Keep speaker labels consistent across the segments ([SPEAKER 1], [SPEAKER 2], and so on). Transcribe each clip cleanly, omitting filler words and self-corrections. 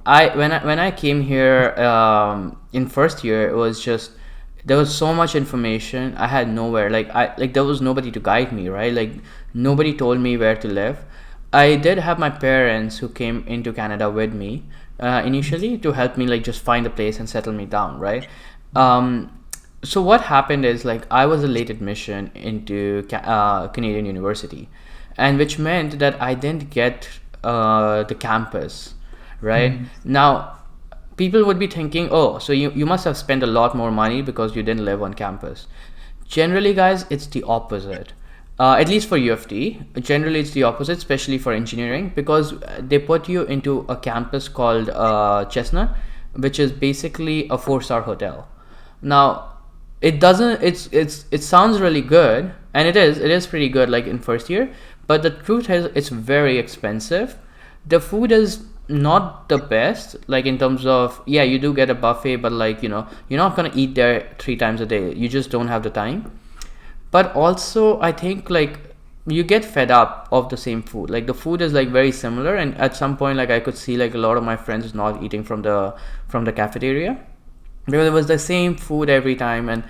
[SPEAKER 1] When I came here in first year, it was just there was so much information. I had nowhere. Like there was nobody to guide me, right? Like nobody told me where to live. I did have my parents who came into Canada with me initially to help me like just find a place and settle me down, right? Um, so what happened is like I was a late admission into Canadian University, and which meant that I didn't get the campus, right?
[SPEAKER 2] Mhm.
[SPEAKER 1] Now people would be thinking, oh, so you must have spent a lot more money because you didn't live on campus. Generally, guys, it's the opposite. At least for UFT, generally it's the opposite, especially for engineering, because they put you into a campus called Chestnut, which is basically a four-star hotel. Now, it doesn't. It sounds really good, and it is pretty good, like in first year. But the truth is, it's very expensive. The food is not the best, like in terms of, yeah, you do get a buffet, but like you're not gonna eat there three times a day. You just don't have the time. But also I think like you get fed up of the same food. Like the food is like very similar, and at some point like I could see like a lot of my friends not eating from the cafeteria because it was the same food every time. And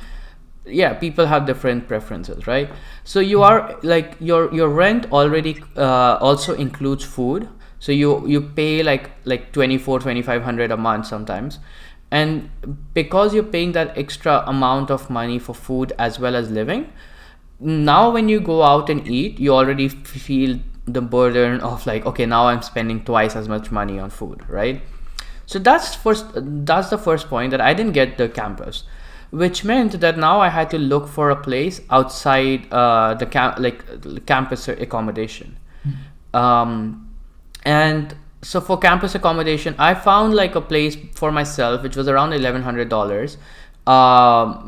[SPEAKER 1] yeah, people have different preferences, right? So you are like your rent already also includes food. So you pay like 24 2500 a month sometimes. And because you're paying that extra amount of money for food as well as living, now when you go out and eat, you already feel the burden of like, okay, now I'm spending twice as much money on food, right? So that's the first point, that I didn't get the campus, which meant that now I had to look for a place outside the campus accommodation. Um, and so for campus accommodation, I found like a place for myself, which was around $1,100,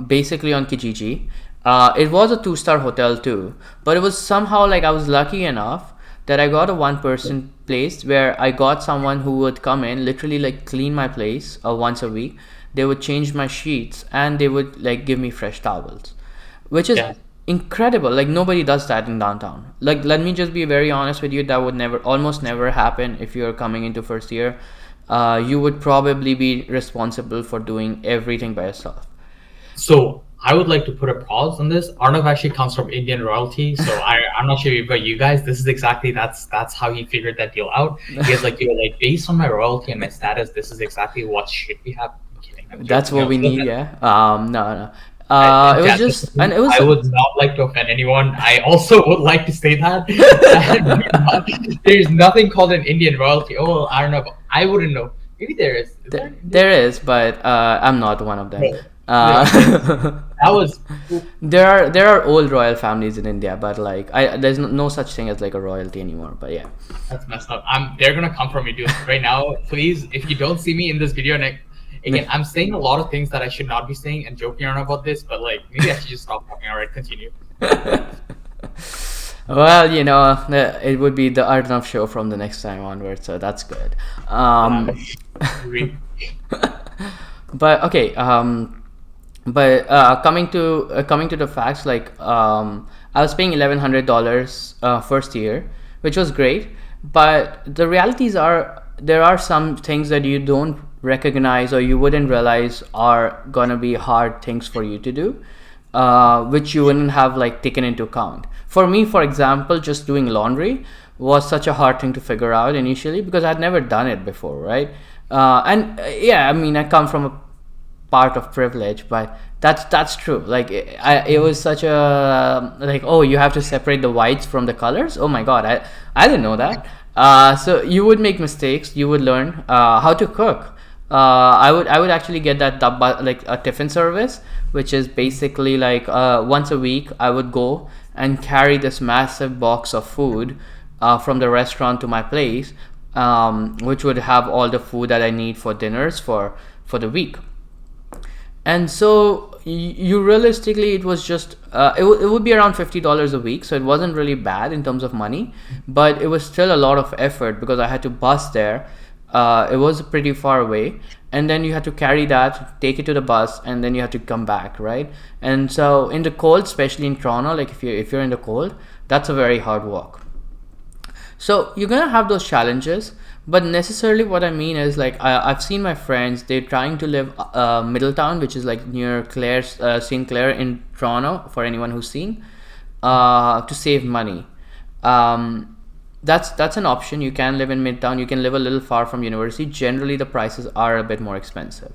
[SPEAKER 1] basically on Kijiji. It was a two-star hotel too, but it was somehow like I was lucky enough that I got a one-person place where I got someone who would come in, literally like clean my place once a week. They would change my sheets and they would like give me fresh towels, which is
[SPEAKER 2] Yeah.
[SPEAKER 1] incredible. Like nobody does that in downtown. Like let me just be very honest with you, that would never, almost never happen if you're coming into first year. You would probably be responsible for doing everything by yourself.
[SPEAKER 2] So I would like to put a pause on this. Arnav actually comes from Indian royalty, so I'm not sure about you guys. This is exactly that's how he figured that deal out. He was like, you're like, based on my royalty and my status, this is exactly what should we have. I'm kidding. I'm
[SPEAKER 1] That's
[SPEAKER 2] joking.
[SPEAKER 1] what
[SPEAKER 2] No,
[SPEAKER 1] we
[SPEAKER 2] so
[SPEAKER 1] need, yeah. No, no. It was
[SPEAKER 2] yeah,
[SPEAKER 1] just, and it was
[SPEAKER 2] I would not like to offend anyone. I also would like to say that there's nothing called an Indian royalty. Oh, well, I don't know. I wouldn't know. Maybe there is. Is there an Indian?
[SPEAKER 1] there is, but I'm not one of them.
[SPEAKER 2] No. Yeah,
[SPEAKER 1] Uh,
[SPEAKER 2] that was
[SPEAKER 1] there are old royal families in India, but like there's no such thing as like a royalty anymore. But yeah.
[SPEAKER 2] that's messed up. They're gonna come for me, dude. Right now, please, if you don't see me in this video, and again, I'm saying a lot of things that I should not be saying and joking around about this, but like maybe I should just stop talking. All right, continue.
[SPEAKER 1] Well, it would be the Arnav show from the next time onwards, so that's good.
[SPEAKER 2] Yeah, agree.
[SPEAKER 1] But okay, but coming to the facts, like I was paying $1,100 first year, which was great. But the realities are there are some things that you don't recognize or you wouldn't realize are gonna be hard things for you to do, which you wouldn't have like taken into account. For me, for example, just doing laundry was such a hard thing to figure out initially because I'd never done it before, right? Yeah, I mean, I come from a part of privilege, but that's true. Like it was such a like, oh, you have to separate the whites from the colors. Oh my god, I didn't know that. So you would make mistakes. You would learn how to cook. I would actually get that like a tiffin service, which is basically like once a week I would go and carry this massive box of food from the restaurant to my place, which would have all the food that I need for dinners for the week. And so you realistically, it was just it would be around $50 a week, so it wasn't really bad in terms of money, but it was still a lot of effort because I had to bus there. It was pretty far away, and then you had to carry that, take it to the bus, and then you had to come back, right? And so in the cold, especially in Toronto, like if you're in the cold, that's a very hard walk. So you're gonna have those challenges, but necessarily what I mean is like I've seen my friends, they're trying to live Middletown, which is like near Claire's St. Clair in Toronto. For anyone who's seen, to save money. Um, that's an option. You can live in Midtown. You can live a little far from university. Generally, the prices are a bit more expensive.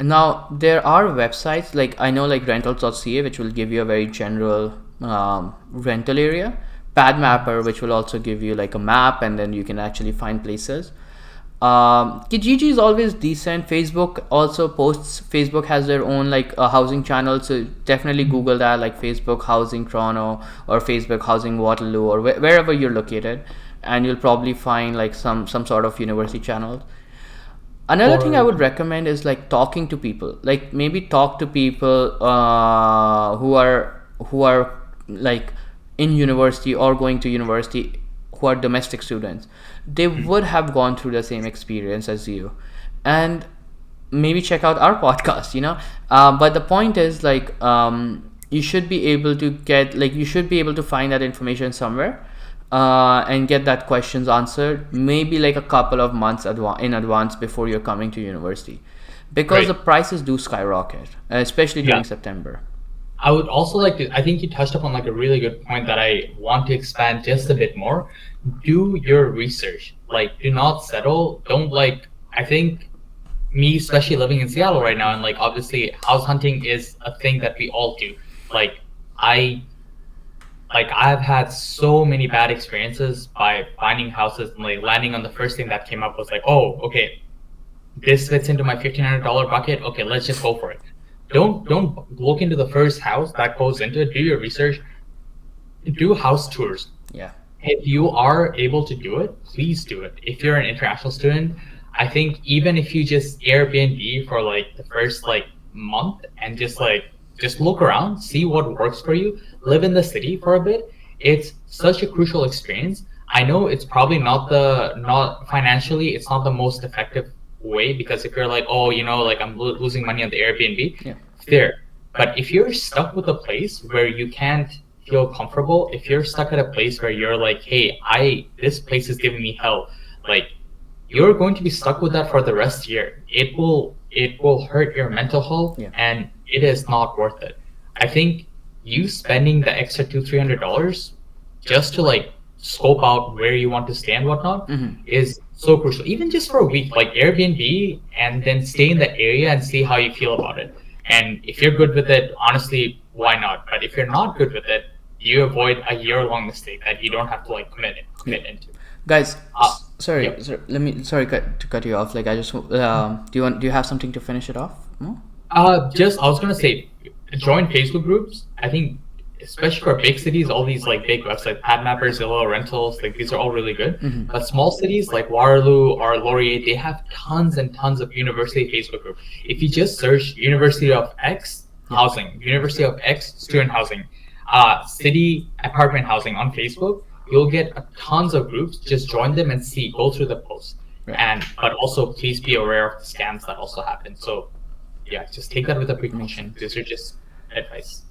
[SPEAKER 1] Now there are websites like I know like rentals.ca, which will give you a very general rental area. Padmapper, which will also give you like a map, and then you can actually find places. Kijiji is always decent. Facebook also posts. Facebook has their own like housing channel, so definitely Google that, like Facebook Housing Toronto or Facebook Housing Waterloo or wherever you're located, and you'll probably find like some sort of university channel. Another thing I
[SPEAKER 2] Or
[SPEAKER 1] would recommend is like talking to people. Like maybe talk to people who are like in university or going to university, who are domestic students. They would have gone through the same experience as you, and maybe check out our podcast. But the point is like you should be able to find that information somewhere, and get that questions answered maybe like a couple of months in advance before you're coming to university, because the
[SPEAKER 2] right.
[SPEAKER 1] prices do skyrocket, especially
[SPEAKER 2] Yeah.
[SPEAKER 1] during September.
[SPEAKER 2] I would also like to, I think you touched upon like a really good point that I want to expand just a bit more. Do your research. Like, do not settle. Don't like, I think me, especially living in Seattle right now, and like obviously house hunting is a thing that we all do. Like, I I've had so many bad experiences by finding houses and like landing on the first thing that came up was like, oh, okay, this fits into my $1,500 bucket. Okay, let's just go for it. Don't look into the first house that goes into it. Do your research. Do house tours.
[SPEAKER 1] Yeah.
[SPEAKER 2] If you are able to do it, please do it. If you're an international student, I think even if you just Airbnb for like the first like month and just look around, see what works for you, live in the city for a bit. It's such a crucial experience. I know it's probably not financially, it's not the most effective way, because if you're like, oh, like I'm losing money on the Airbnb,
[SPEAKER 1] Yeah.
[SPEAKER 2] fair. But if you're stuck with a place where you can't feel comfortable, if you're stuck at a place where you're like, hey, this place is giving me hell, like you're going to be stuck with that for the rest of the year. It will hurt your mental health,
[SPEAKER 1] Yeah.
[SPEAKER 2] and it is not worth it. I think you spending the extra $200-300 just to like scope out where you want to stay and whatnot is so crucial. Even just for a week, like Airbnb, and then stay in the area and see how you feel about it. And if you're good with it, honestly, why not? But if you're not good with it, you avoid a year-long mistake that you don't have to like commit into.
[SPEAKER 1] Guys,
[SPEAKER 2] Uh,
[SPEAKER 1] sorry,
[SPEAKER 2] yep.
[SPEAKER 1] to cut you off. Like I just do you have something to finish it off? No?
[SPEAKER 2] Just I was gonna say, join Facebook groups. I think, especially for big cities, all these like big websites, Padmapper, Zillow, Rentals, like these are all really good. But small cities like Waterloo or Laurier, they have tons and tons of university Facebook groups. If you just search University of X housing, University of X student housing, city apartment housing on Facebook, you'll get tons of groups. Just join them and go through the posts.
[SPEAKER 1] Right.
[SPEAKER 2] But also please be aware of the scams that also happen. So yeah, just take that with a precaution. These are just advice.